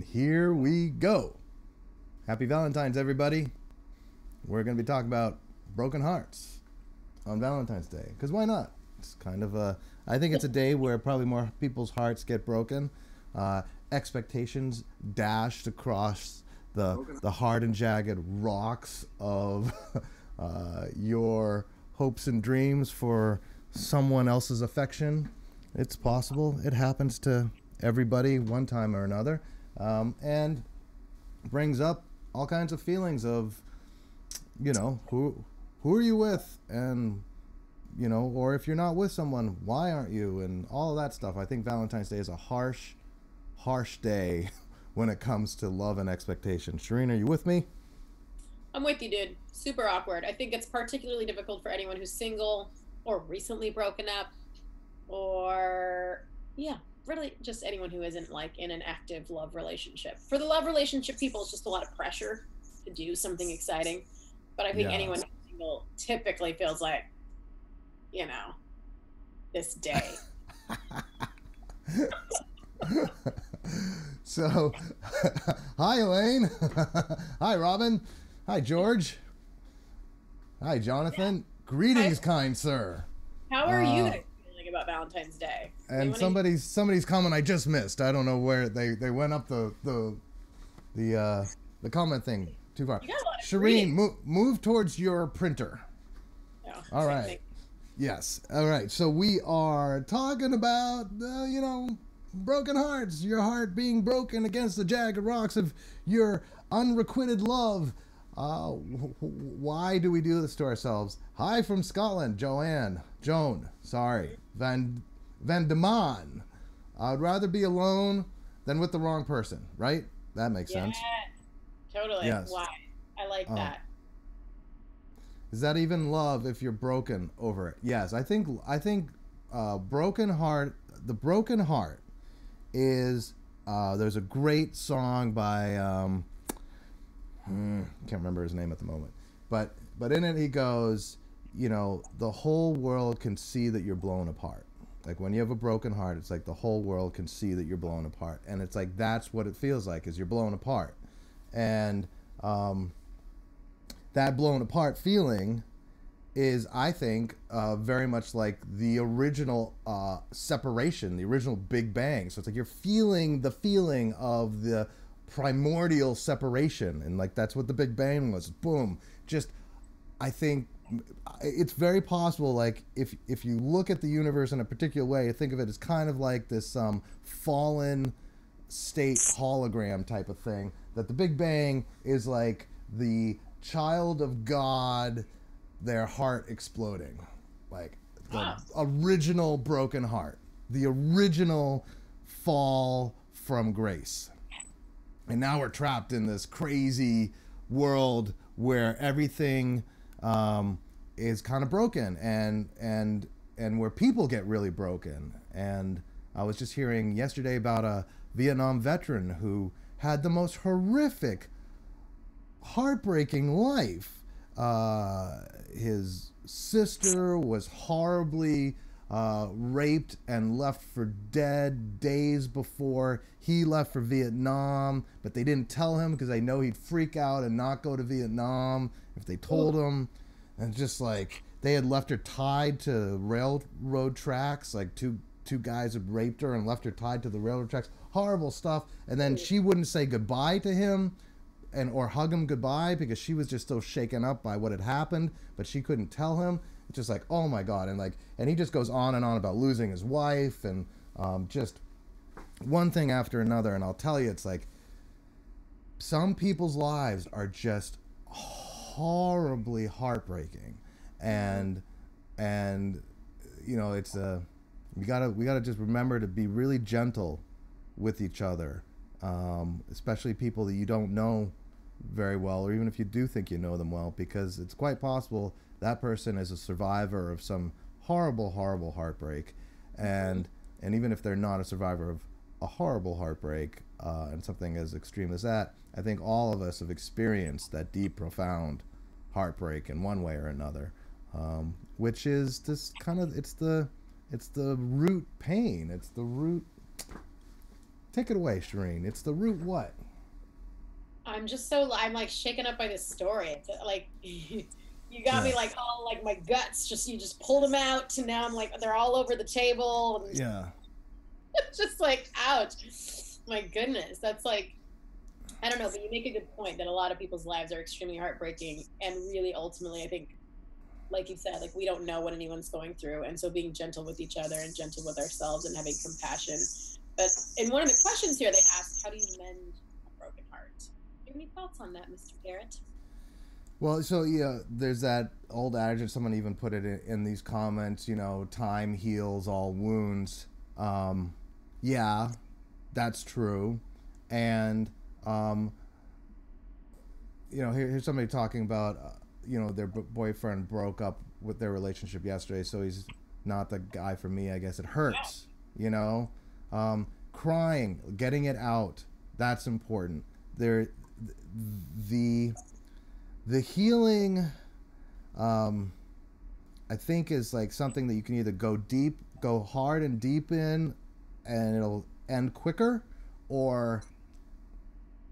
And here we go. Happy Valentine's, everybody. We're going to be talking about broken hearts on Valentine's Day. Because why not? It's kind of a... I think it's a day where probably more people's hearts get broken. Expectations dashed across the hard and jagged rocks of your hopes and dreams for someone else's affection. It's possible. It happens to everybody one time or another. And brings up all kinds of feelings of, who are you with? And, or if you're not with someone, why aren't you? And all of that stuff. I think Valentine's Day is a harsh day when it comes to love and expectation. Shireen, are you with me? I'm with you, dude. Super awkward. I think it's particularly difficult for anyone who's single or recently broken up or, really just anyone who isn't like in an active love relationship. For the love relationship people, it's just a lot of pressure to do something exciting. But I think anyone who's single typically feels like, this day. So, hi, Elaine. Hi, Robin. Hi, George. Hi, Jonathan. Yeah. Greetings, kind sir. How are you feeling about Valentine's Day? And somebody's comment I just missed. I don't know where they went up the comment thing too far. Shireen, move towards your printer. Oh, all right. Thing. Yes. All right. So we are talking about broken hearts. Your heart being broken against the jagged rocks of your unrequited love. Why do we do this to ourselves? Hi from Scotland, Joan, sorry, Van de Man. I'd rather be alone than with the wrong person, right? That makes sense. Totally. Yes. Why? I like that. Is that even love if you're broken over it? Yes, I think broken heart. The broken heart is there's a great song by can't remember his name at the moment, but in it he goes, the whole world can see that you're blown apart. Like when you have a broken heart, it's like the whole world can see that you're blown apart, and it's like that's what it feels like, is you're blown apart. And that blown apart feeling is, I think, very much like the original separation, the original Big Bang. So it's like you're feeling the feeling of the primordial separation, and like that's what the Big Bang was. Boom. Just, I think it's very possible, like if you look at the universe in a particular way, think of it as kind of like this fallen state hologram type of thing, that the Big Bang is like the child of God, their heart exploding, like the original broken heart, the original fall from grace. And now we're trapped in this crazy world where everything is kind of broken, and where people get really broken. And I was just hearing yesterday about a Vietnam veteran who had the most horrific, heartbreaking life. His sister was horribly raped and left for dead days before he left for Vietnam, but they didn't tell him because they know he'd freak out and not go to Vietnam if they told him. And just like they had left her tied to railroad tracks, like two guys had raped her and left her tied to the railroad tracks. Horrible stuff. And then she wouldn't say goodbye to him or hug him goodbye because she was just so shaken up by what had happened, but she couldn't tell him. It's just like, oh my God. And he just goes on and on about losing his wife and just one thing after another. And I'll tell you, it's like some people's lives are just horribly heartbreaking. And it's we gotta just remember to be really gentle with each other, especially people that you don't know very well, or even if you do think you know them well, because it's quite possible that person is a survivor of some horrible heartbreak, and even if they're not a survivor of a horrible heartbreak and something as extreme as that, I think all of us have experienced that deep, profound heartbreak in one way or another, which is this kind of, it's the root pain, it's the root Take it away, Shireen. It's the root what? I'm like shaken up by this story. It's like you got Yeah. me like all like my guts. Just you just pulled them out, and now I'm like they're all over the table, and Yeah. it's just like ouch. My goodness, that's like I don't know, but you make a good point that a lot of people's lives are extremely heartbreaking, and really ultimately, I think, like you said, like we don't know what anyone's going through, and so being gentle with each other and gentle with ourselves and having compassion. But in one of the questions here, they asked, "How do you mend a broken heart?" Do you have any thoughts on that, Mr. Garrett? Well, so yeah, there's that old adage, and someone even put it in these comments. Time heals all wounds. Yeah, that's true, and um, here's somebody talking about, their boyfriend broke up with their relationship yesterday, so he's not the guy for me. I guess it hurts, you know. Crying, getting it out, that's important. There, the the healing, I think, is like something that you can either go hard and deep in, and it'll end quicker, or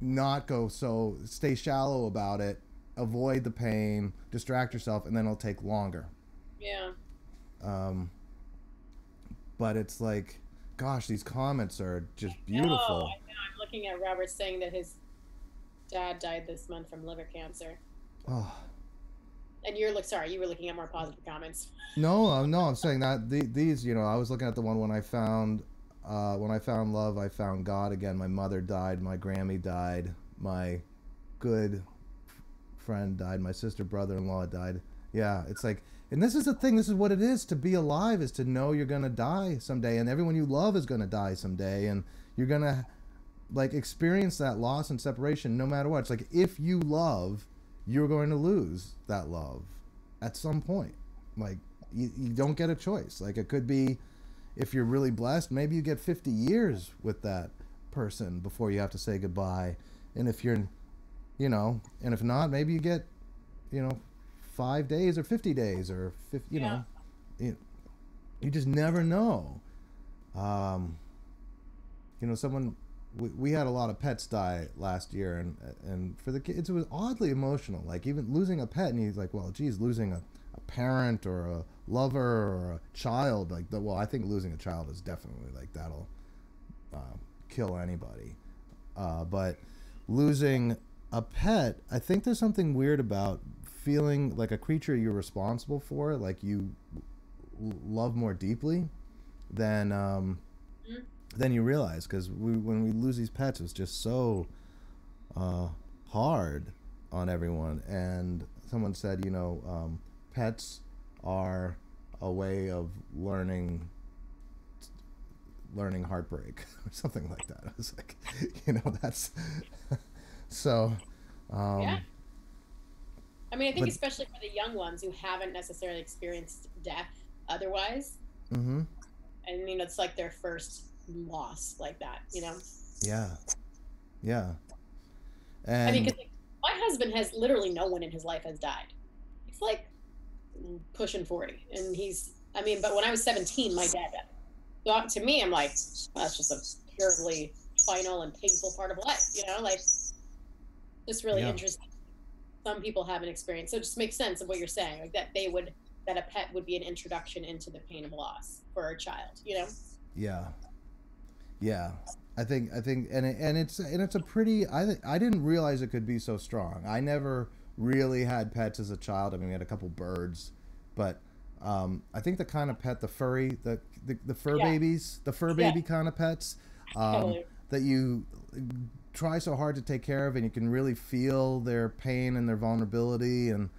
not go so stay shallow about it, avoid the pain, distract yourself, and then it'll take longer. Yeah. Um, but it's like, gosh, these comments are just No, beautiful. I know. I'm looking at Robert saying that his dad died this month from liver cancer. Oh, And you're like, sorry, you were looking at more positive comments. no, no, I'm saying that these, I was looking at the one when I found love, I found God again. My mother died, my Grammy died, my good friend died, my sister brother-in-law died. Yeah, it's like, and this is the thing. This is what it is to be alive, is to know you're gonna die someday, and everyone you love is gonna die someday, and you're gonna like experience that loss and separation no matter what. It's like, if you love, you're going to lose that love at some point. Like, you don't get a choice. Like, it could be, if you're really blessed, maybe you get 50 years with that person before you have to say goodbye. And if you're, and if not, maybe you get, 5 days or 50 days or 50, Yeah. you just never know. Someone, we had a lot of pets die last year, and for the kids it was oddly emotional. Like, even losing a pet, and he's like, well, geez, losing a parent or a lover or a child, like, well, I think losing a child is definitely like, that'll kill anybody. But losing a pet, I think there's something weird about feeling like a creature you're responsible for, like you love more deeply than Mhm. than you realize. Because when we lose these pets, it's just so hard on everyone. And someone said, pets are a way of learning heartbreak or something like that. I was like, that's so. Yeah. I mean, I think But especially for the young ones who haven't necessarily experienced death otherwise, mm-hmm, and it's like their first loss like that. yeah, yeah, I mean, and because like, my husband has literally no one in his life has died. He's like pushing 40, and I mean, but when I was 17, my dad died. So to me, I'm like, well, that's just a purely final and painful part of life. Like just really yeah, interesting. Some people haven't experienced, so it just makes sense of what you're saying, like that a pet would be an introduction into the pain of loss for a child. yeah, yeah. I think, and it's a pretty. I didn't realize it could be so strong. I never really had pets as a child. I mean, we had a couple birds, but I think the kind of pet, the furry, the fur Yeah, babies, the fur yeah, baby kind of pets, totally. that you try so hard to take care of, and you can really feel their pain and their vulnerability, and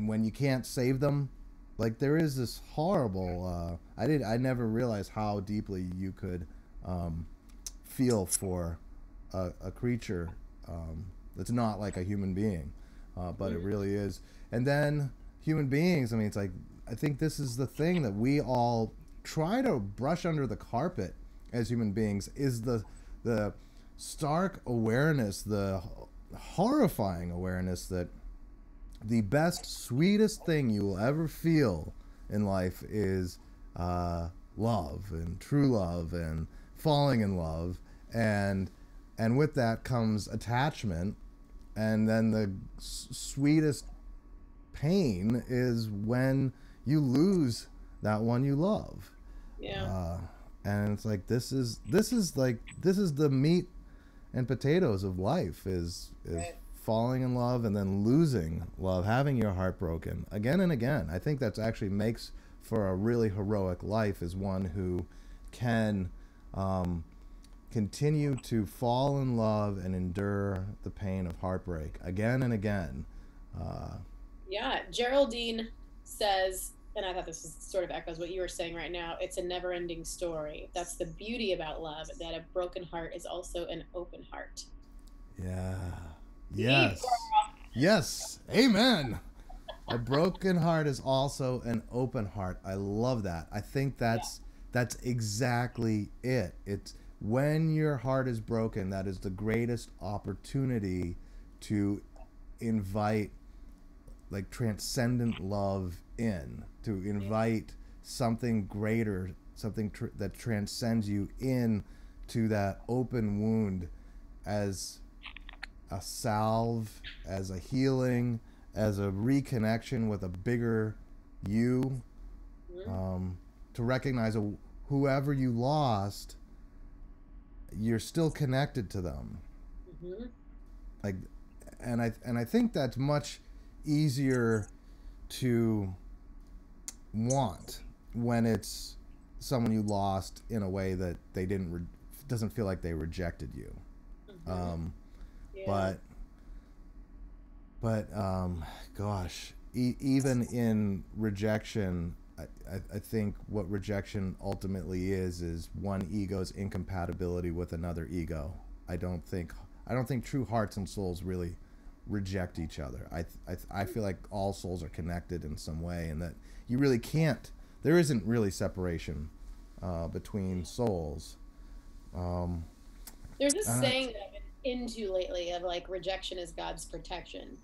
when you can't save them, like, there is this horrible. I never realized how deeply you could feel for a creature that's not like a human being, but it Mhm. really is. And then human beings. I mean, it's like, I think this is the thing that we all try to brush under the carpet as human beings, is the stark awareness, the horrifying awareness that the best, sweetest thing you will ever feel in life is love, and true love, and falling in love, and with that comes attachment, and then the sweetest pain is when you lose that one you love. Yeah. And it's like this is the meat and potatoes of life is Right. falling in love and then losing love, having your heart broken again and again. I think that's actually makes for a really heroic life, is one who can continue to fall in love and endure the pain of heartbreak again and again. Uh, Yeah. Geraldine says, and I thought this is sort of echoes what you were saying right now. It's a never-ending story. That's the beauty about love. That a broken heart is also an open heart. yeah. Deep. Yes. Yes. Amen. A broken heart is also an open heart. I love that. I think Yeah. that's exactly it. It's when your heart is broken, that is the greatest opportunity to invite like transcendent love in, to Yeah. invite something greater, something that transcends you in to that open wound, as a salve, as a healing, as a reconnection with a bigger you, Mhm. um, to recognize whoever you lost, you're still connected to them. Mhm. Like, and I think that's much easier to want when it's someone you lost in a way that they doesn't feel like they rejected you. Mhm. Um, Yeah. but gosh, even in rejection, I think what rejection ultimately is one ego's incompatibility with another ego. I don't think I don't think true hearts and souls really reject each other. I feel like all souls are connected in some way, and that you really can't. There isn't really separation between souls. Um, There's this and I, saying that I've been into lately of like rejection is God's protection.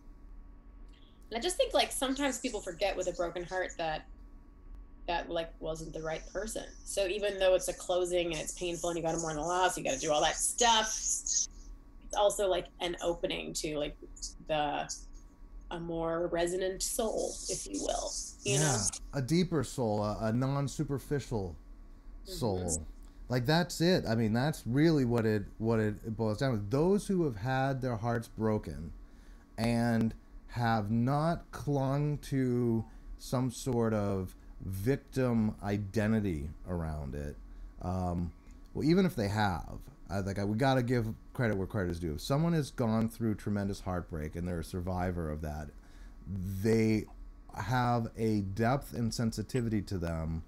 And I just think like sometimes people forget with a broken heart that that like wasn't the right person. So even though it's a closing and it's painful and you got to mourn the loss, you got to do all that stuff. It's also like an opening to like the a more resonant soul, if you will. You know. yeah, a deeper soul, a non-superficial Hmm. soul. Like that's it. I mean, that's really what it boils down to. Those who have had their hearts broken and have not clung to some sort of victim identity around it. Well, even if they have, we got to give credit where credit is due. If someone has gone through tremendous heartbreak and they're a survivor of that, they have a depth and sensitivity to them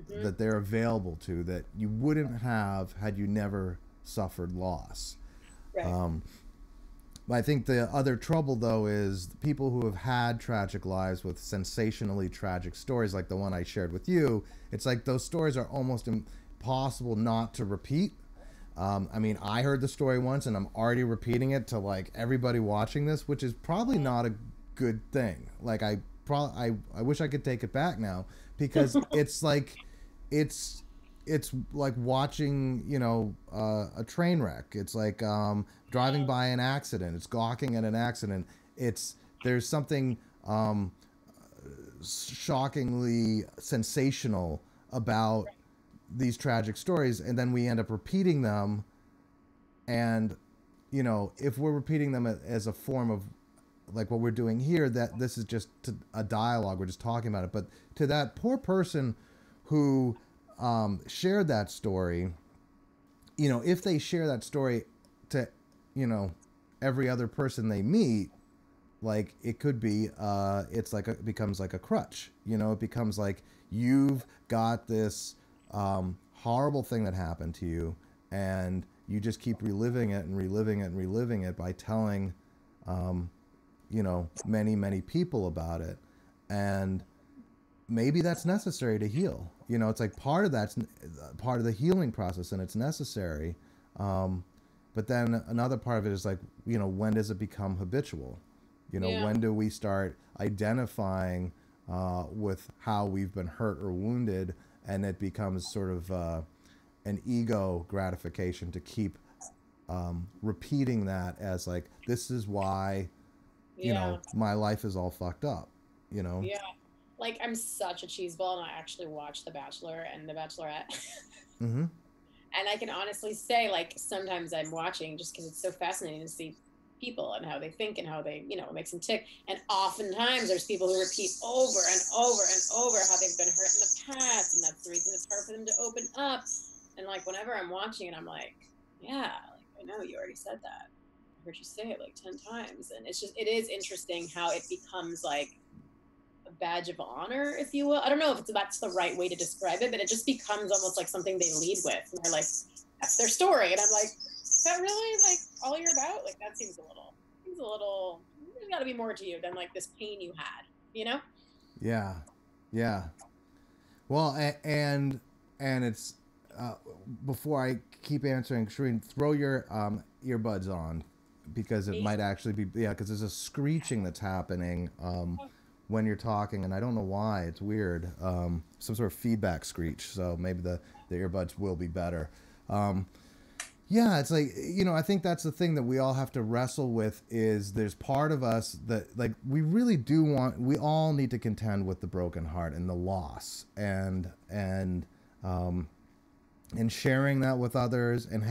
Hmm. that they're available to that you wouldn't have had you never suffered loss. Right. Um, but I think the other trouble, though, is people who have had tragic lives with sensationally tragic stories, like the one I shared with you. It's like those stories are almost impossible not to repeat. I mean, I heard the story once, and I'm already repeating it to like everybody watching this, which is probably not a good thing. Like I wish I could take it back now, because it's like it's it's like watching, a train wreck. It's like driving by an accident. It's gawking at an accident. It's There's something shockingly sensational about these tragic stories, and then we end up repeating them. And if we're repeating them as a form of like what we're doing here, that this is just a dialogue, we're just talking about it. But to that poor person who shared that story, if they share that story to you know every other person they meet, like it could be it becomes like a crutch. It becomes like you've got this horrible thing that happened to you, and you just keep reliving it and reliving it and reliving it by telling many many people about it. And maybe that's necessary to heal. It's like part of that's part of the healing process, and it's necessary. um, but then another part of it is like, when does it become habitual? Yeah. When do we start identifying with how we've been hurt or wounded, and it becomes sort of an ego gratification to keep repeating that as like, this is why, you Yeah. know, my life is all fucked up, you know? Yeah. Like I'm such a cheeseball, and I actually watch The Bachelor and The Bachelorette. Mm-hmm. And I can honestly say, like, sometimes I'm watching just because it's so fascinating to see people and how they think and how they, it makes them tick. And oftentimes there's people who repeat over and over and over how they've been hurt in the past. And that's the reason it's hard for them to open up. And like, whenever I'm watching it, I'm like, yeah, like, I know you already said that. I heard you say it like 10 times. And it is interesting how it becomes like, a badge of honor, if you will. I don't know if that's the right way to describe it, but it just becomes almost like something they lead with. And they're like, that's their story. And I'm like, is that really like all you're about? Like that seems a little, there's gotta be more to you than like this pain you had, you know? Yeah. Yeah. Well, and it's uh, before I keep answering, Shereen, throw your earbuds on because it Yeah. might actually be, yeah, because there's a screeching that's happening when you're talking, and I don't know why. It's weird. Some sort of feedback screech. So maybe the earbuds will be better. Yeah, it's like, I think that's the thing that we all have to wrestle with is there's part of us that like we all need to contend with the broken heart and the loss and sharing that with others and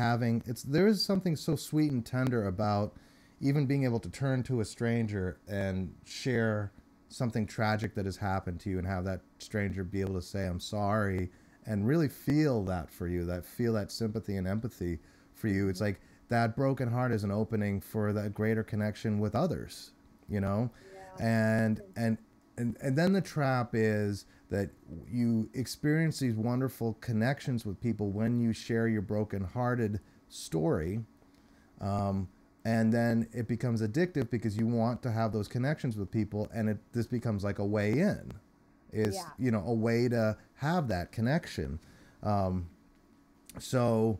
there is something so sweet and tender about even being able to turn to a stranger and share something tragic that has happened to you and have that stranger be able to say, I'm sorry, and really feel that for you, feel that sympathy and empathy for you. It's like that broken heart is an opening for that greater connection with others, Yeah. and then the trap is that you experience these wonderful connections with people when you share your broken-hearted story, and then it becomes addictive because you want to have those connections with people, and this becomes like a way in, a way to have that connection. So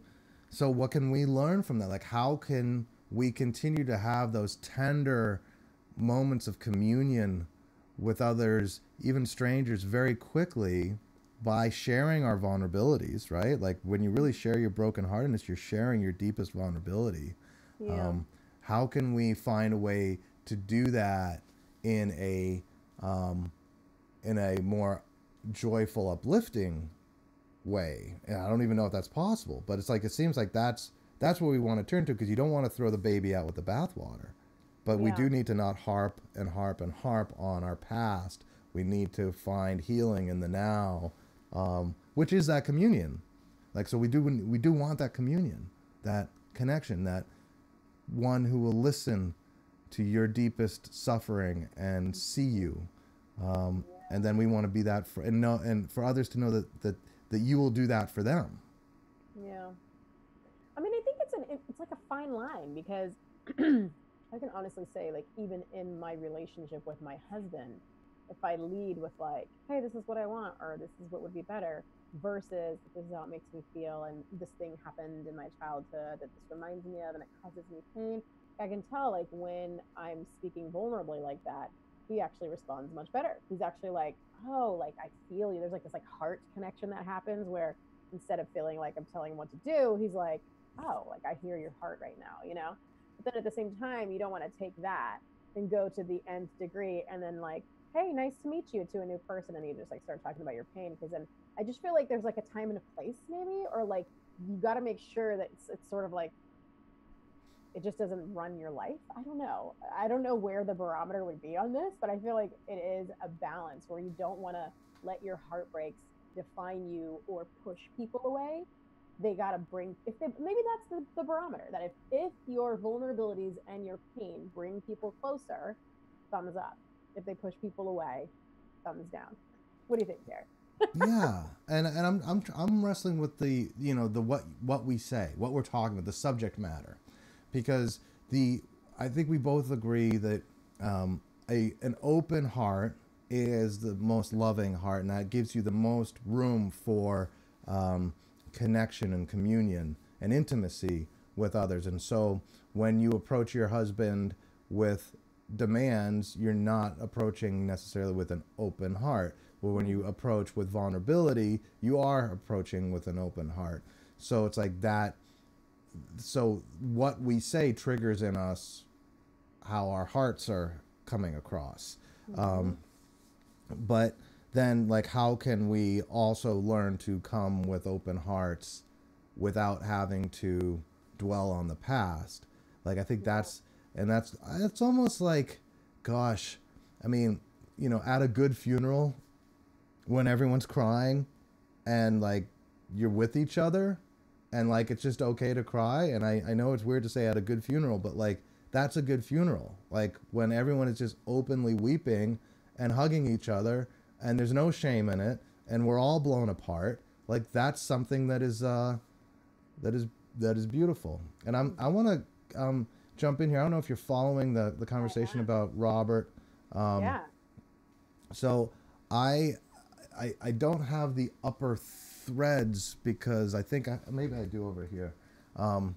what can we learn from that? Like, how can we continue to have those tender moments of communion with others, even strangers, very quickly by sharing our vulnerabilities, right? Like when you really share your brokenheartedness, you're sharing your deepest vulnerability. Yeah. How can we find a way to do that in a more joyful, uplifting way? And I don't even know if that's possible, but it seems like that's what we want to turn to, because you don't want to throw the baby out with the bathwater. But we do need to not harp and harp and harp on our past. We need to find healing in the now, which is that communion. Like, so we do want that communion, that connection, that one who will listen to your deepest suffering and see you. And then we want to be that and for others to know that you will do that for them. Yeah. I mean, I think it's like a fine line, because I can honestly say, like, even in my relationship with my husband, if I lead with like, hey, this is what I want, or this is what would be better, versus this is how it makes me feel, and this thing happened in my childhood that this reminds me of and it causes me pain, I can tell, like, when I'm speaking vulnerably like that, he actually responds much better. He's actually like, oh, like, I feel you. There's like this like heart connection that happens where instead of feeling like I'm telling him what to do, he's like, oh, like, I hear your heart right now, you know? But then at the same time, you don't want to take that and go to the nth degree and then like, hey, nice to meet you, to a new person, and you just like start talking about your pain. Because then I just feel like there's like a time and a place, maybe, or like you got to make sure that it's sort of like it just doesn't run your life. I don't know. I don't know where the barometer would be on this, but I feel like it is a balance where you don't want to let your heartbreaks define you or push people away. They got to bring, if they, maybe that's the barometer, that if your vulnerabilities and your pain bring people closer, thumbs up. If they push people away, thumbs down. What do you think, Jared? Yeah, and I'm wrestling with the what we say, what we're talking about, the subject matter, because I think we both agree that an open heart is the most loving heart, and that gives you the most room for connection and communion and intimacy with others. And so when you approach your husband with demands, you're not approaching necessarily with an open heart. But when you approach with vulnerability, you are approaching with an open heart. So it's like that. So what we say triggers in us how our hearts are coming across. But then, like, how can we also learn to come with open hearts without having to dwell on the past? Like, I think that's almost like, gosh, I mean, you know, at a good funeral when everyone's crying and like you're with each other and like it's just okay to cry. And I know it's weird to say at a good funeral, but like that's a good funeral. Like when everyone is just openly weeping and hugging each other and there's no shame in it and we're all blown apart. Like that's something that is beautiful. And I want to jump in here. I don't know if you're following the conversation about Robert. Yeah. So I don't have the upper threads because I think maybe I do over here. Are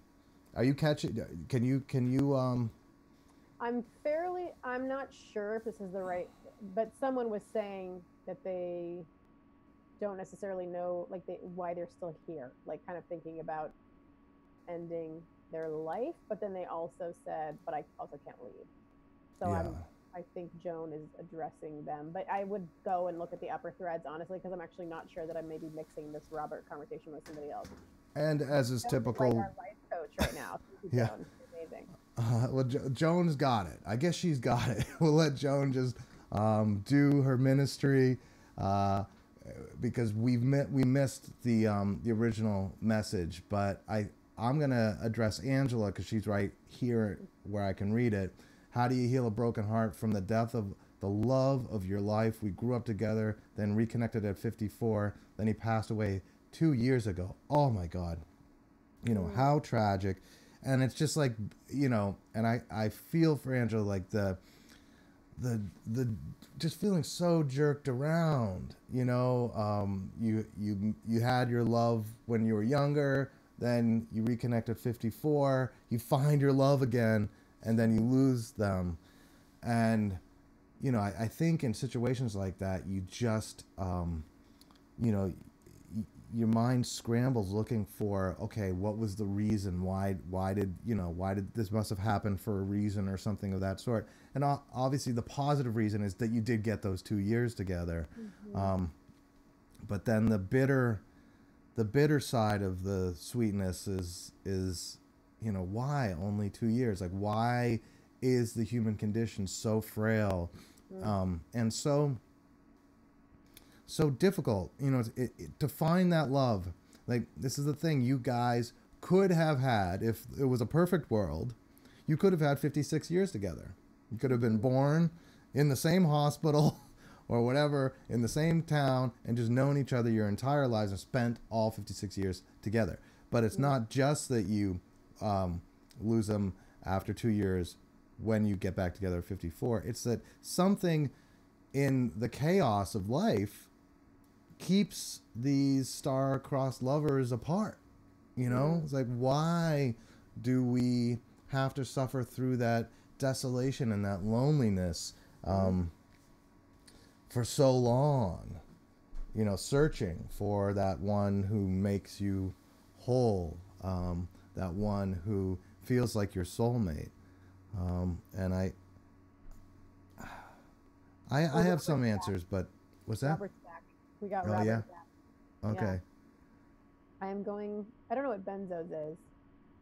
you catching? Can you? I'm not sure if this is the right, but someone was saying that they don't necessarily know why they're still here, like kind of thinking about ending their life, but then they also said, but I also can't leave. So Yeah. I think Joan is addressing them, but I would go and look at the upper threads, honestly, because I'm actually not sure that I may be mixing this Robert conversation with somebody else. And as is Joan typical, is like our life coach right now. Yeah. Joan. Amazing. Well, Joan's got it. I guess she's got it. We'll let Joan just do her ministry because we missed the original message. But I'm gonna address Angela because she's right here where I can read it. How do you heal a broken heart from the death of the love of your life? We grew up together, then reconnected at 54. Then he passed away 2 years ago. Oh my God. You know, how tragic. And it's just like, you know, and I feel for Angela, like the just feeling so jerked around, you know. You had your love when you were younger, then you reconnect at 54, you find your love again, and then you lose them. And, you know, I think in situations like that, you just, you know, your mind scrambles looking for, okay, what was the reason? Why did this must have happened for a reason or something of that sort? And obviously the positive reason is that you did get those 2 years together. But then the bitter side of the sweetness is, you know, why only 2 years? Like, why is the human condition so frail, and so difficult, you know, to find that love? Like, this is the thing, you guys could have had, if it was a perfect world, you could have had 56 years together. You could have been born in the same hospital or whatever, in the same town, and just known each other your entire lives and spent all 56 years together. But it's not just that you lose them after 2 years when you get back together at 54. It's that something in the chaos of life keeps these star-crossed lovers apart. You know, it's like, why do we have to suffer through that desolation and that loneliness for so long? You know, searching for that one who makes you whole, that one who feels like your soulmate. And I have some answers, but what's that? Robert's back. We got Oh, Robert yeah? back. Okay. I am going, I don't know what benzos is.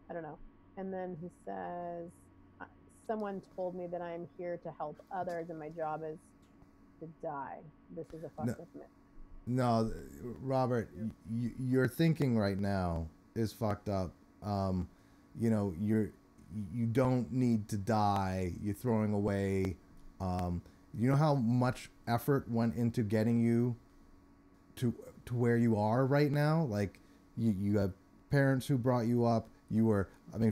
I don't know. And then he says, someone told me that I am here to help others and my job is to die. This is a fucked up myth. No, Robert, your thinking right now is fucked up. You know, you don't need to die. You're throwing away. You know how much effort went into getting you to where you are right now? Like, you have parents who brought you up.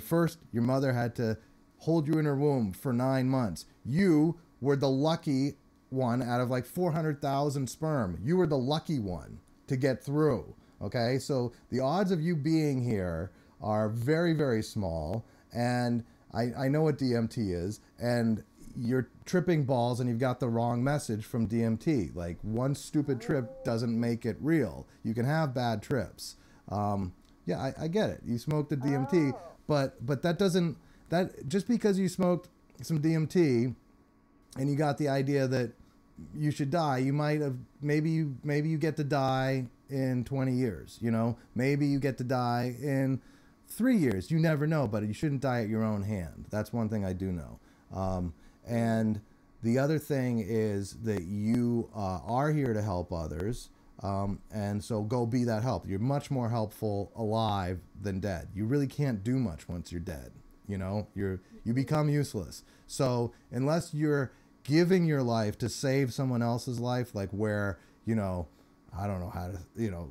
First, your mother had to hold you in her womb for 9 months. You were the lucky one out of like 400,000 sperm. You were the lucky one to get through. Okay, so the odds of you being here are very, very small. And I know what DMT is, and you're tripping balls and you've got the wrong message from DMT. Like, one stupid trip doesn't make it real. You can have bad trips. Yeah, I get it. You smoked the DMT, Oh. but that doesn't, that just because you smoked some DMT and you got the idea that you should die, you might have, maybe you get to die in 20 years, you know, maybe you get to die in 3 years. You never know, but you shouldn't die at your own hand. That's one thing I do know. And the other thing is that you are here to help others. And so go be that help. You're much more helpful alive than dead. You really can't do much once you're dead. You know, you become useless. So unless you're giving your life to save someone else's life, like where, you know, I don't know how to, you know,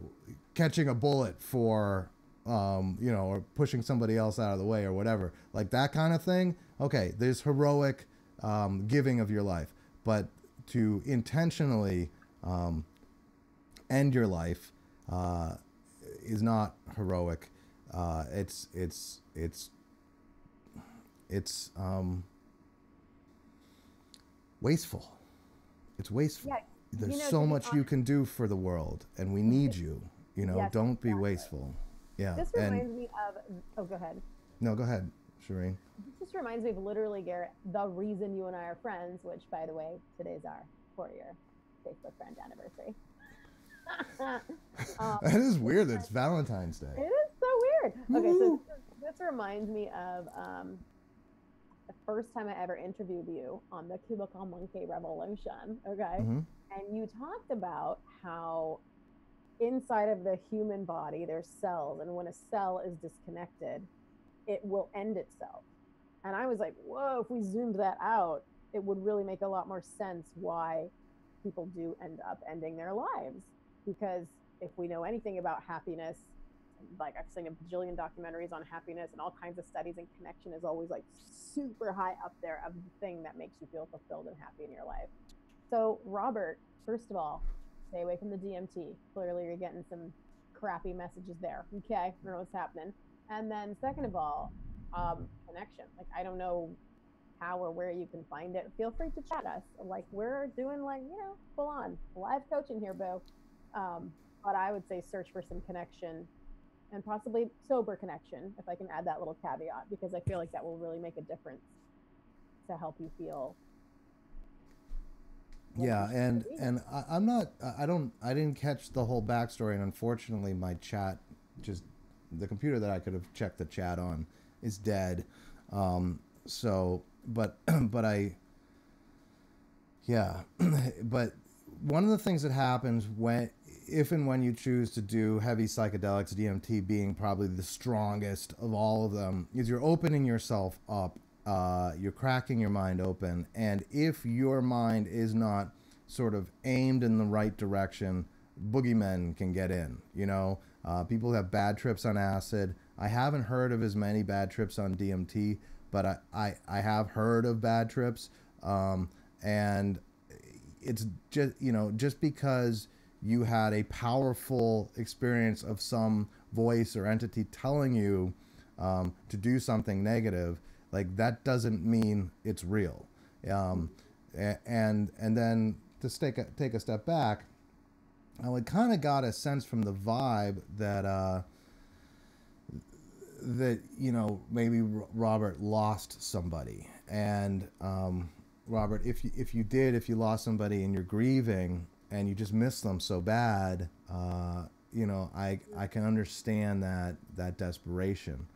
catching a bullet for, you know, or pushing somebody else out of the way or whatever, like that kind of thing. Okay, there's heroic giving of your life, but to intentionally end your life is not heroic. It's wasteful. It's wasteful. Yeah, There's you know, so to be much you honest, can do for the world, and we need you. You know, yes, don't be exactly. wasteful. Yeah. This And reminds me of. Oh, go ahead. no, go ahead, Shireen. This just reminds me of literally, Garrett, the reason you and I are friends. Which, by the way, today's our 4-year Facebook friend anniversary. That is weird. That it's Valentine's It Day. is so weird. Okay, so this reminds me of the first time I ever interviewed you on the Cubicle Monkey Revolution. Okay, Mm-hmm. and you talked about how inside of the human body there's cells, and when a cell is disconnected, it will end itself. And I was like, whoa, if we zoomed that out, it would really make a lot more sense why people do end up ending their lives. Because if we know anything about happiness, like I've seen a bajillion documentaries on happiness and all kinds of studies, and connection is always like super high up there of the thing that makes you feel fulfilled and happy in your life. So, Robert, first of all, stay away from the DMT. Clearly, you're getting some crappy messages there. Okay, I don't know what's happening. And then, second of all, connection. Like, I don't know how or where you can find it. Feel free to chat us. Like, we're doing, like, you know, full on live coaching here, boo. But I would say search for some connection, and possibly sober connection, if I can add that little caveat, because I feel like that will really make a difference to help you feel. Yeah, and I'm not. I didn't catch the whole backstory, and unfortunately, my chat, just the computer that I could have checked the chat on, is dead. So, but yeah, but one of the things that happens if and when you choose to do heavy psychedelics, DMT being probably the strongest of all of them, is you're opening yourself up. You're cracking your mind open, and if your mind is not sort of aimed in the right direction, boogeymen can get in. You know, people have bad trips on acid. I haven't heard of as many bad trips on DMT, but I have heard of bad trips, and it's just, you know, just because you had a powerful experience of some voice or entity telling you to do something negative, like that doesn't mean it's real. And then to take a step back, I kind of got a sense from the vibe that that, you know, maybe Robert lost somebody. And Robert, if you lost somebody and you're grieving and you just miss them so bad, you know, I can understand that desperation.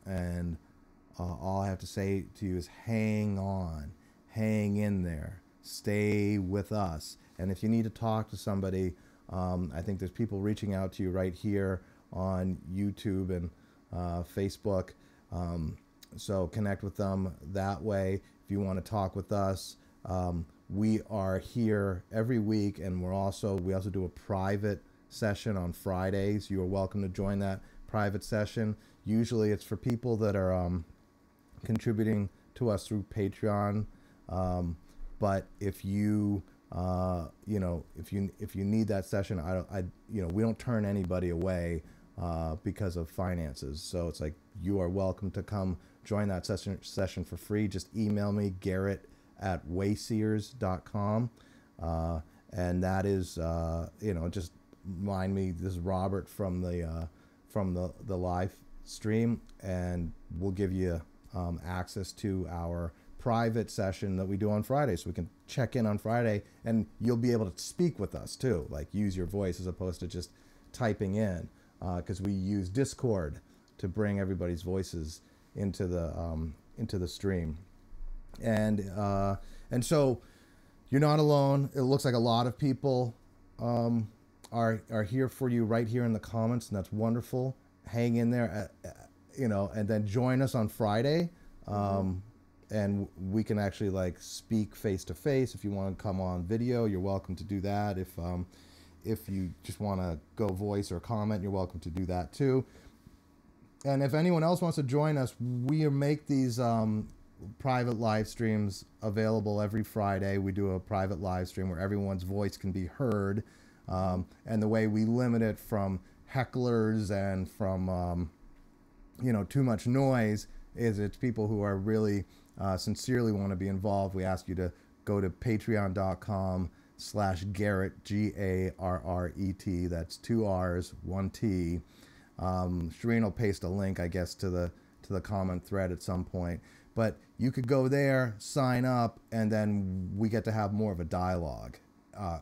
And all I have to say to you is hang on, hang in there, stay with us. And if you need to talk to somebody, I think there's people reaching out to you right here on YouTube and Facebook. So connect with them that way. If you want to talk with us, we are here every week, and we also do a private session on Fridays. You are welcome to join that private session. Usually it's for people that are contributing to us through Patreon. But if you you know, if you need that session, you know, we don't turn anybody away because of finances. So it's like, you are welcome to come join that session for free. Just email me, Garrett@Wayseers.com. And that is, you know, just remind me, this is Robert from from the live stream, and we'll give you access to our private session that we do on Friday, so we can check in on Friday, and you'll be able to speak with us too, like use your voice as opposed to just typing in, because we use Discord to bring everybody's voices into the stream. And so you're not alone. It looks like a lot of people are here for you right here in the comments, and that's wonderful. Hang in there, and then join us on Friday. And we can actually like speak face to face. If you want to come on video, you're welcome to do that. If you just want to go voice or comment, you're welcome to do that too. And if anyone else wants to join us, we make these private live streams available every Friday. We do a private live stream where everyone's voice can be heard. And the way we limit it from hecklers and from too much noise is it's people who are really sincerely want to be involved. We ask you to go to patreon.com/Garrett, Garret. That's 2 R's, 1 T. Shireen will paste a link, I guess, to the comment thread at some point. But you could go there, sign up, and then we get to have more of a dialogue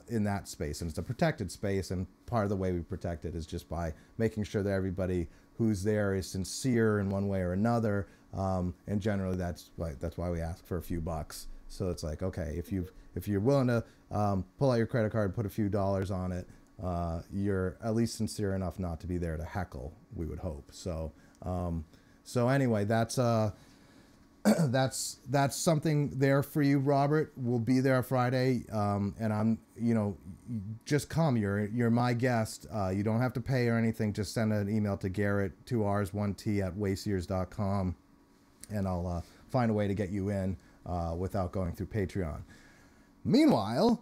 in that space. And it's a protected space, and part of the way we protect it is just by making sure that everybody who's there is sincere in one way or another. And generally that's why we ask for a few bucks. So it's like, okay, if you're willing to pull out your credit card and put a few dollars on it, you're at least sincere enough not to be there to heckle, we would hope. So anyway, that's that's something there for you, Robert. We'll be there Friday, and I'm, just come. You're my guest. You don't have to pay or anything. Just send an email to Garrett, 2 R's, 1 T @Wayseers.com, and I'll find a way to get you in without going through Patreon. Meanwhile,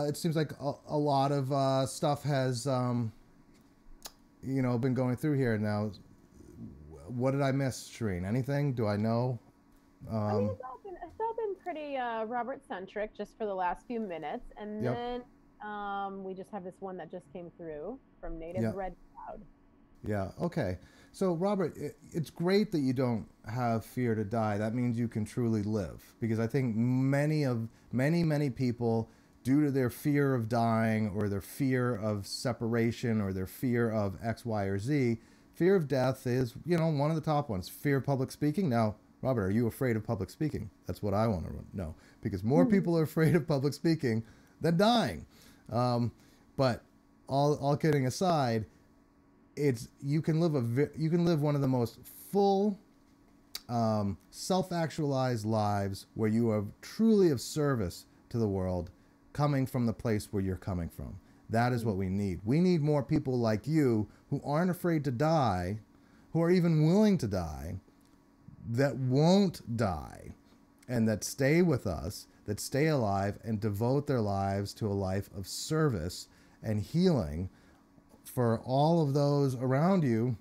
it seems like a lot of stuff has, been going through here now. What did I miss, Shireen? Anything? Do I know? I mean, it's all been pretty Robert-centric just for the last few minutes. And then we just have this one that just came through from Native Red Cloud. Yeah, okay. So, Robert, it's great that you don't have fear to die. That means you can truly live. Because I think many people, due to their fear of dying or their fear of separation or their fear of X, Y, or Z, fear of death is, one of the top ones. Fear of public speaking. Now, Robert, are you afraid of public speaking? That's what I want to know. Because more people are afraid of public speaking than dying. But all kidding aside, you can live one of the most full, self-actualized lives where you are truly of service to the world, coming from the place where you're coming from. That is what we need. We need more people like you who aren't afraid to die, who are even willing to die, that won't die, and that stay with us, that stay alive and devote their lives to a life of service and healing for all of those around you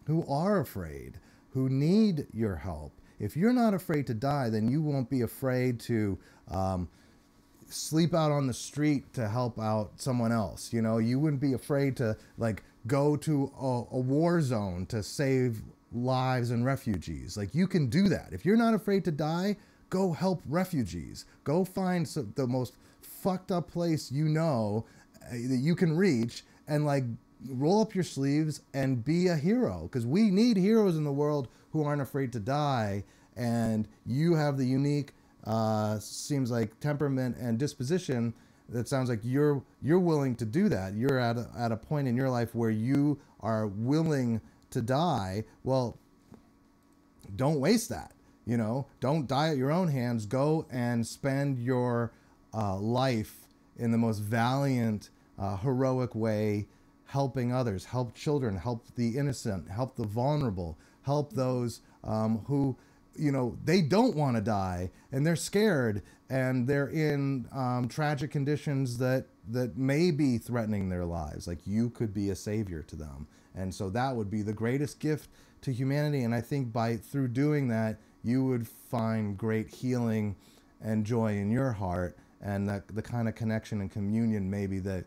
who are afraid, who need your help. If you're not afraid to die, then you won't be afraid to sleep out on the street to help out someone else. You wouldn't be afraid to go to a war zone to save lives and refugees. You can do that. If you're not afraid to die, go help refugees. Go find the most fucked up place that you can reach, and roll up your sleeves and be a hero, because we need heroes in the world who aren't afraid to die. And you have the unique seems like temperament and disposition that sounds like you're willing to do that. You're at a point in your life where you are willing to die. Well, don't waste that. Don't die at your own hands. Go and spend your life in the most valiant, heroic way, helping others, help children, help the innocent, help the vulnerable, help those who, they don't want to die and they're scared and they're in tragic conditions that may be threatening their lives. You could be a savior to them. And so that would be the greatest gift to humanity. And I think through doing that, you would find great healing and joy in your heart, and the kind of connection and communion maybe that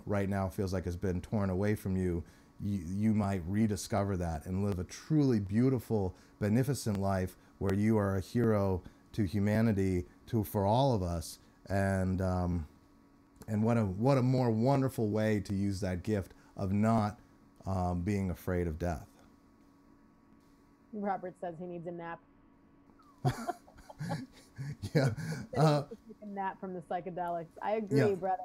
right now feels like has been torn away from you. you might rediscover that and live a truly beautiful, beneficent life where you are a hero to humanity, for all of us. And what a more wonderful way to use that gift of not being afraid of death. Robert says he needs a nap. Yeah. Take a nap from the psychedelics. I agree, Yeah. brother.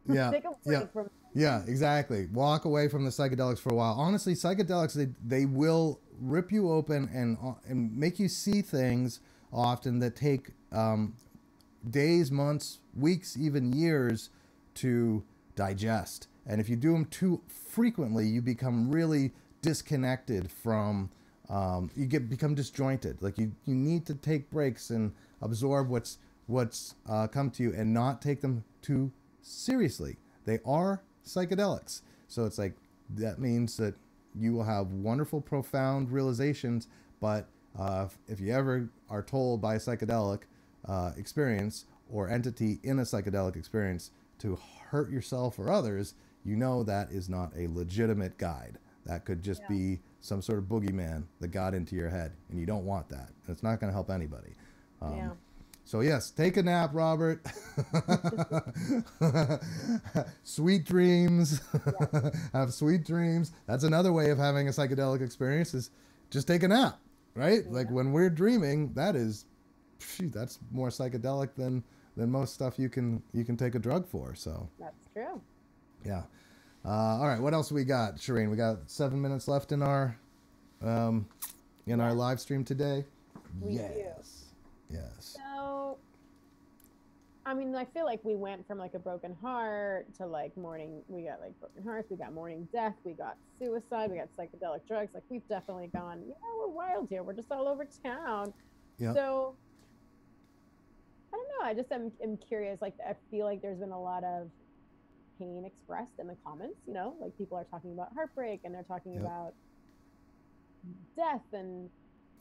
Yeah. Take a break from. Yeah, exactly. Walk away from the psychedelics for a while. Honestly, psychedelics, they will rip you open and make you see things often that take days, months, weeks, even years to digest. And if you do them too frequently, you become really disconnected from, become disjointed. Like you need to take breaks and absorb what's come to you and not take them too seriously. They are psychedelics. So it's like, that means that you will have wonderful, profound realizations. But if you ever are told by a psychedelic experience or entity in a psychedelic experience to hurt yourself or others, you know that is not a legitimate guide. That could just be some sort of boogeyman that got into your head, and you don't want that. And it's not going to help anybody. So yes, take a nap, Robert. Sweet dreams. Have sweet dreams. That's another way of having a psychedelic experience, is just take a nap, right? Yeah. Like when we're dreaming, that's more psychedelic than most stuff you can take a drug for. So that's true. Yeah. All right. What else we got, Shireen? We got 7 minutes left in our our live stream today. Yes. So, I mean, I feel like we went from like a broken heart to like mourning. We got like broken hearts. We got mourning death. We got suicide. We got psychedelic drugs. Like we've definitely gone. We're wild here. We're just all over town. Yeah. So, I don't know. I just am curious. Like I feel like there's been a lot of pain expressed in the comments. Like people are talking about heartbreak and they're talking about death and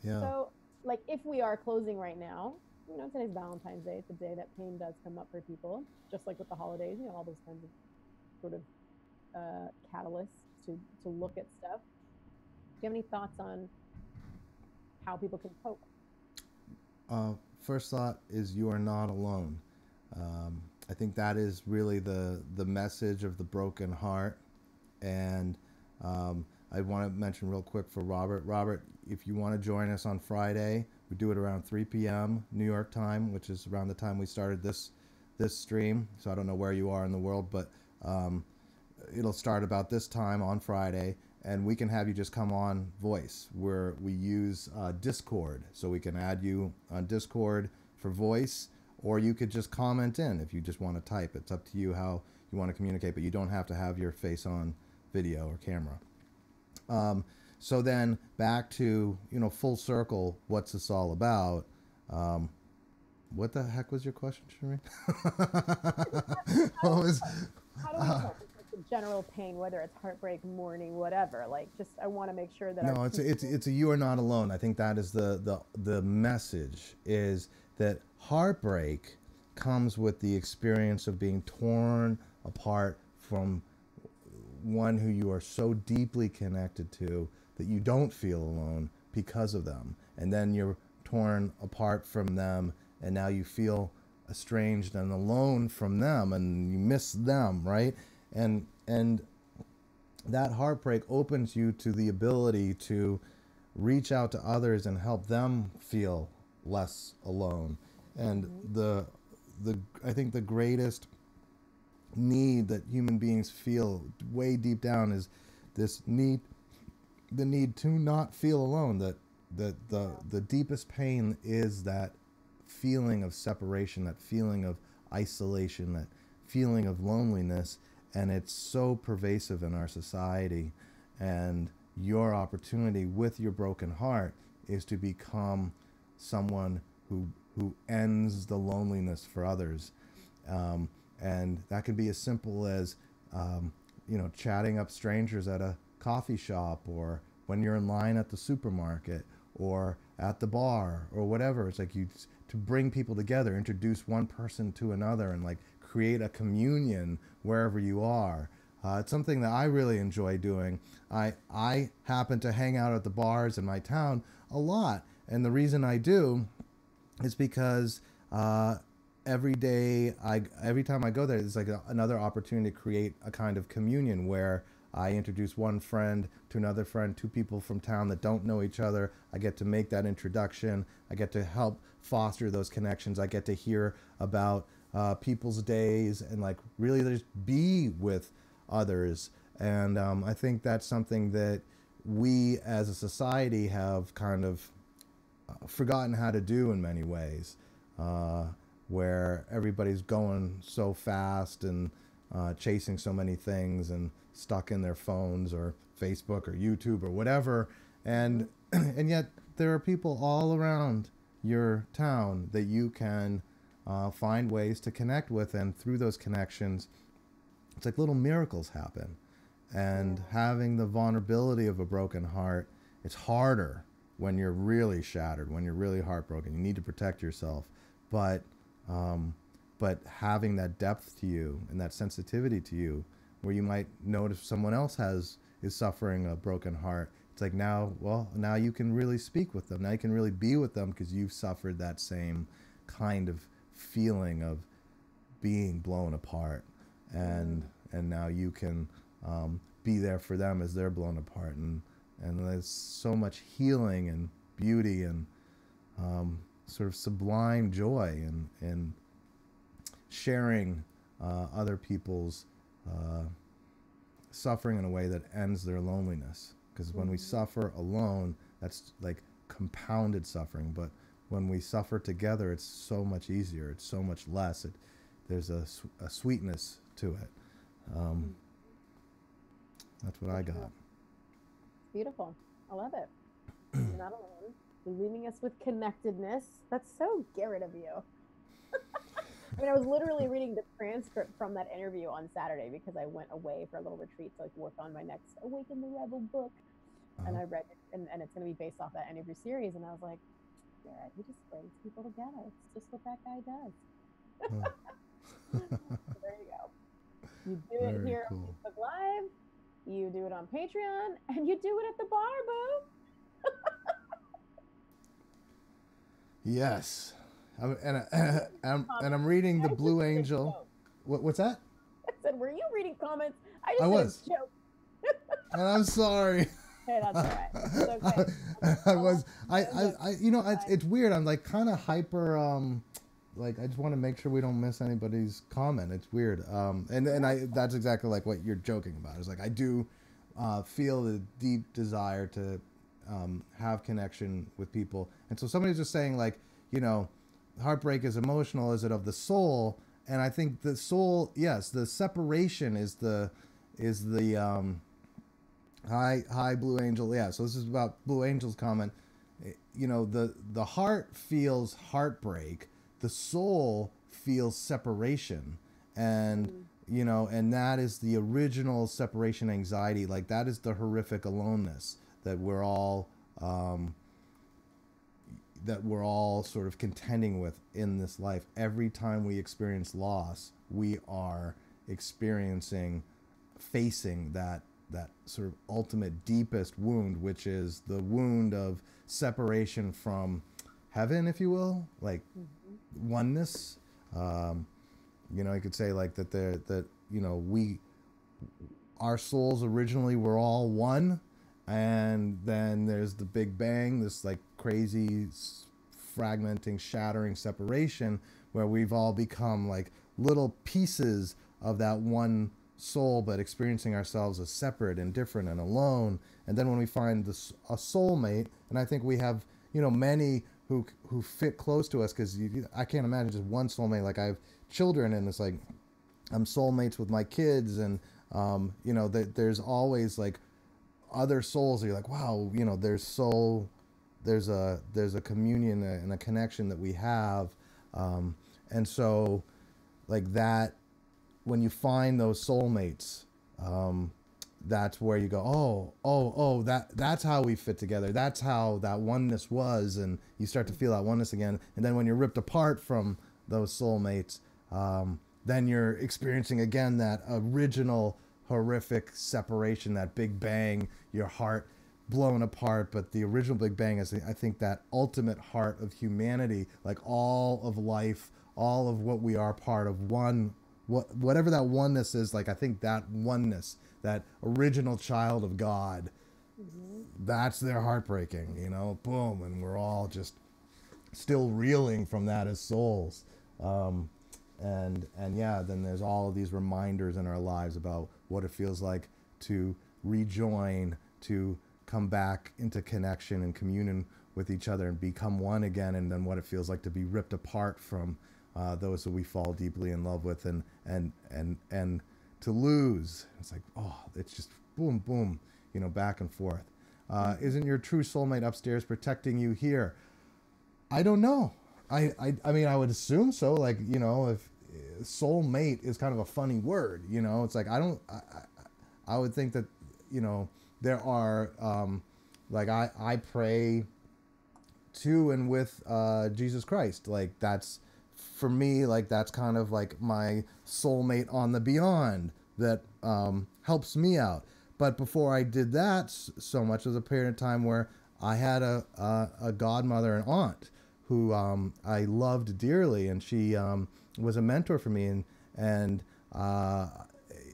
so. Like if we are closing right now, today's Valentine's Day. It's a day that pain does come up for people, just like with the holidays, all those kinds of sort of catalysts to look at stuff. Do you have any thoughts on how people can cope? First thought is you are not alone. I think that is really the message of the broken heart. And I want to mention real quick for Robert. Robert, if you want to join us on Friday, we do it around 3 p.m. New York time, which is around the time we started this stream. So I don't know where you are in the world, but it'll start about this time on Friday, and we can have you just come on voice, where we use Discord. So we can add you on Discord for voice, or you could just comment in if you just want to type. It's up to you how you want to communicate, but you don't have to have your face on video or camera. So then back to, full circle, what's this all about? What the heck was your question, Shireen? How do we cope with the general pain, whether it's heartbreak, mourning, whatever? Like, just I want to make sure that. No, it's a you are not alone. I think that is the message, is that heartbreak comes with the experience of being torn apart from one who you are so deeply connected to that you don't feel alone because of them. And then you're torn apart from them, and now you feel estranged and alone from them, and you miss them, right? And that heartbreak opens you to the ability to reach out to others and help them feel less alone. And I think the greatest need that human beings feel way deep down is this need, the need to not feel alone. That the deepest pain is that feeling of separation, that feeling of isolation, that feeling of loneliness, and it's so pervasive in our society. And your opportunity with your broken heart is to become someone who ends the loneliness for others. And that can be as simple as, chatting up strangers at a coffee shop, or when you're in line at the supermarket, or at the bar, or whatever. It's like to bring people together, introduce one person to another, and like create a communion wherever you are. It's something that I really enjoy doing. I happen to hang out at the bars in my town a lot, and the reason I do is because every time I go there, it's like another opportunity to create a kind of communion where I introduce one friend to another friend, two people from town that don't know each other. I get to make that introduction. I get to help foster those connections. I get to hear about people's days and like really just be with others. And I think that's something that we as a society have kind of forgotten how to do in many ways, where everybody's going so fast and chasing so many things and stuck in their phones or Facebook or YouTube or whatever. And and yet there are people all around your town that you can find ways to connect with, and through those connections, it's like little miracles happen. And having the vulnerability of a broken heart, it's harder when you're really shattered, when you're really heartbroken. You need to protect yourself, but having that depth to you and that sensitivity to you, where you might notice someone else is suffering a broken heart. It's like now you can really speak with them. Now you can really be with them because you've suffered that same kind of feeling of being blown apart, and now you can be there for them as they're blown apart, and there's so much healing and beauty and sort of sublime joy in sharing other people's suffering in a way that ends their loneliness. Because when we suffer alone, that's like compounded suffering. But when we suffer together, it's so much easier. It's so much less. There's a sweetness to it. That's what I got. Beautiful. I love it. You're not alone. You're leaving us with connectedness. That's so Garrett of you. I mean, I was literally reading the transcript from that interview on Saturday because I went away for a little retreat to like work on my next Awaken the Rebel book. And I read it, and it's going to be based off that interview series. And I was like, Garrett, he just brings people together. It's just what that guy does. So there you go. You do it here on Facebook Live. You do it on Patreon, and you do it at the bar, boo. Yes, I'm reading the Blue Angel. What's that? I said, were you reading comments? I was. Joke. And I'm sorry. Hey, that's all right. It's okay. I was. It's weird. I'm like kind of hyper. Like I just want to make sure we don't miss anybody's comment. It's weird. That's exactly like what you're joking about. It's like I do feel the deep desire to have connection with people. And so somebody's just saying like, heartbreak is emotional. Is it of the soul? And I think the soul, yes, the separation is the hi Blue Angel. Yeah. So this is about Blue Angel's comment. The heart feels heartbreak. The soul feels separation, and and that is the original separation anxiety. Like that is the horrific aloneness that we're all sort of contending with in this life. Every time we experience loss, we are facing that sort of ultimate deepest wound, which is the wound of separation from heaven, if you will, like oneness. You could say like that our souls originally were all one, and then there's the Big Bang, this like crazy fragmenting, shattering separation where we've all become like little pieces of that one soul, but experiencing ourselves as separate and different and alone. And then when we find a soulmate, and I think we have many who fit close to us, because I can't imagine just one soulmate. Like I have children, and it's like I'm soulmates with my kids, and there's always like other souls. You're like, wow, there's a communion and a connection that we have, and so like that, when you find those soulmates, that's where you go, that's how we fit together. That's how that oneness was, and you start to feel that oneness again. And then when you're ripped apart from those soulmates, then you're experiencing again that original horrific separation, that Big Bang, your heart blown apart. But the original Big Bang is, I think, that ultimate heart of humanity, like all of life, all of what we are part of, one, whatever that oneness is. Like, I think that oneness, that original child of God, that's their heartbreaking, you know, boom. And we're all just still reeling from that as souls. And yeah, then there's all of these reminders in our lives about what it feels like to rejoin, to come back into connection and communion with each other and become one again, and then what it feels like to be ripped apart from those that we fall deeply in love with, and to lose. It's like, oh, it's just boom, boom, you know, back and forth. Isn't your true soulmate upstairs protecting you here? I don't know. I mean, I would assume so. Like, you know, if soulmate is kind of a funny word, you know, it's like, I would think that, you know, there are, like, I pray to and with Jesus Christ. Like, that's, for me, like, that's kind of like my soulmate on the beyond that helps me out. But before I did that so much, there was a period of time where I had a godmother and aunt who I loved dearly, and she was a mentor for me, and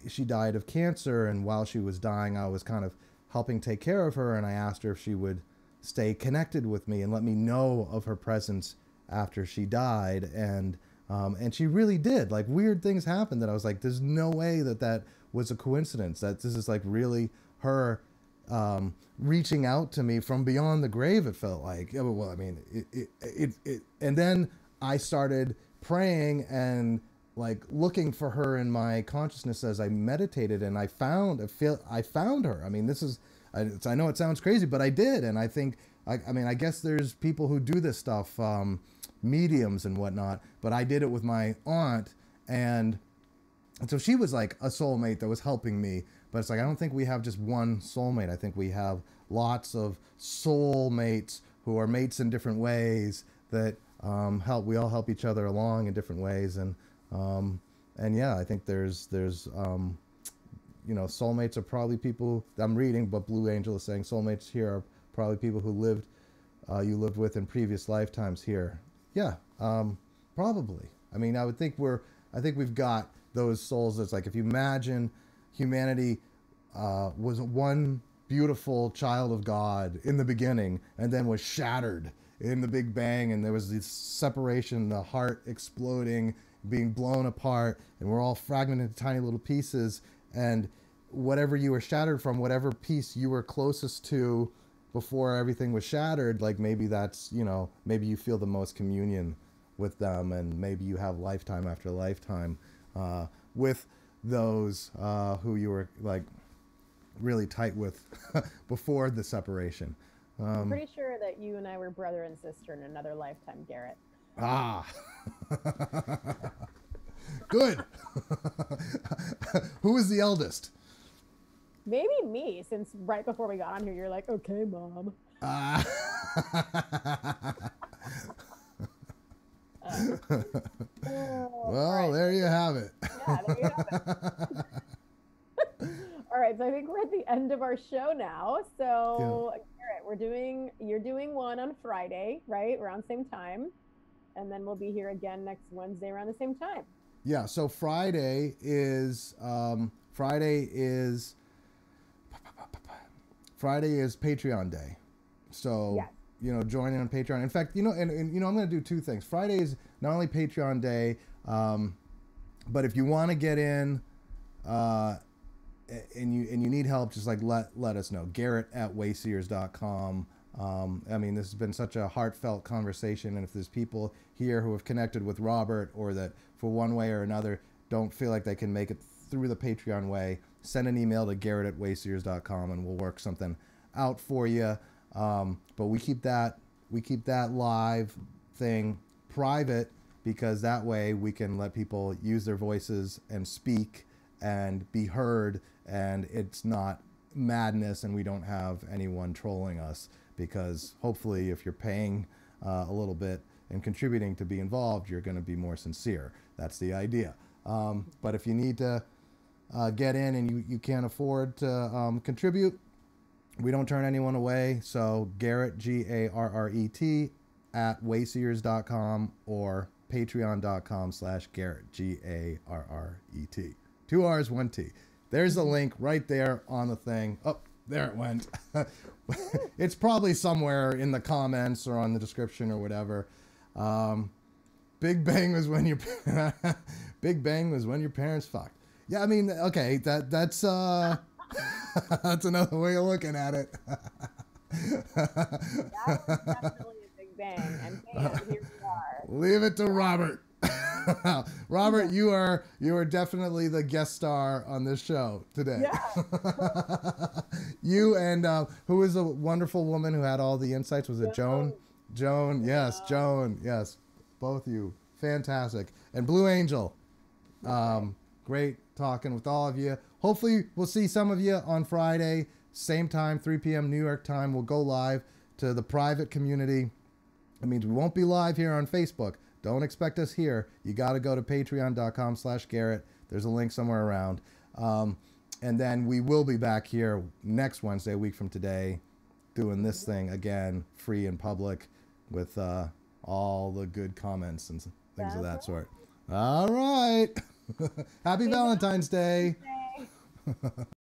she died of cancer, and while she was dying, I was kind of helping take care of her, and I asked her if she would stay connected with me and let me know of her presence after she died, and she really did. Like, weird things happened that I was like, there's no way that was a coincidence, that this is like really her reaching out to me from beyond the grave. It felt like, well, I mean, it and then I started praying and like looking for her in my consciousness as I meditated, and I found her. I mean, I know it sounds crazy, but I did. And I think, I mean, I guess there's people who do this stuff, mediums and whatnot, but I did it with my aunt, and so she was like a soulmate that was helping me. But it's like, I don't think we have just one soulmate. I think we have lots of soulmates who are mates in different ways that we all help each other along in different ways. And yeah, I think there's you know, soulmates are probably people, I'm reading, but Blue Angel is saying soulmates here are probably people who you lived with in previous lifetimes here. Yeah, probably. I mean, I think we've got those souls. That's like, if you imagine humanity was one beautiful child of God in the beginning, and then was shattered in the Big Bang, and there was this separation, the heart exploding, being blown apart, and we're all fragmented into tiny little pieces, and whatever you were shattered from, whatever piece you were closest to before everything was shattered, like, maybe that's, you know, maybe you feel the most communion with them, and maybe you have lifetime after lifetime with those who you were like really tight with before the separation. I'm pretty sure that you and I were brother and sister in another lifetime, Garrett. Ah, good. Who was the eldest? Maybe me, since right before we got on here, you're like, okay, Mom. Well, right. There you have it. Yeah, there you have it. All right, so I think we're at the end of our show now. So, yeah. Garrett, you're doing one on Friday, right? Around the same time. And then we'll be here again next Wednesday around the same time. Yeah, so Friday is Patreon Day. So, yes. You know, join in on Patreon. In fact, you know, and you know, I'm going to do two things. Friday is not only Patreon Day, but if you want to get in, and you need help, just like let us know. Garrett@Wayseers.com. I mean, this has been such a heartfelt conversation, and if there's people here who have connected with Robert, or that for one way or another don't feel like they can make it through the Patreon way, send an email to Garrett@Wayseers.com, and we'll work something out for you. But we keep that live thing private, because that way we can let people use their voices and speak and be heard, and it's not madness, and we don't have anyone trolling us, because hopefully if you're paying a little bit and contributing to be involved, you're going to be more sincere. That's the idea. But if you need to get in and you can't afford to contribute, we don't turn anyone away. So Garrett, Garret, at Wayseers.com or patreon.com/Garrett, Garret. 2 R's, 1 T. There's the link right there on the thing. Oh, there it went. It's probably somewhere in the comments or on the description or whatever. Big Bang was when your Big Bang was when your parents fucked. Yeah, I mean, okay, that's that's another way of looking at it. That was definitely a big bang. And here we are. Leave it to Robert. Robert, you are definitely the guest star on this show today. Yeah. You and who was the wonderful woman who had all the insights? Was it Joan? Joan, yes, Joan, yes. Both you. Fantastic. And Blue Angel. Great talking with all of you. Hopefully we'll see some of you on Friday, same time, 3 p.m. New York time. We'll go live to the private community. That means we won't be live here on Facebook. Don't expect us here. You got to go to patreon.com/Garrett. There's a link somewhere around. And then we will be back here next Wednesday, a week from today, doing this thing again, free and public, with all the good comments and things of that sort. All right. Happy Valentine's Day.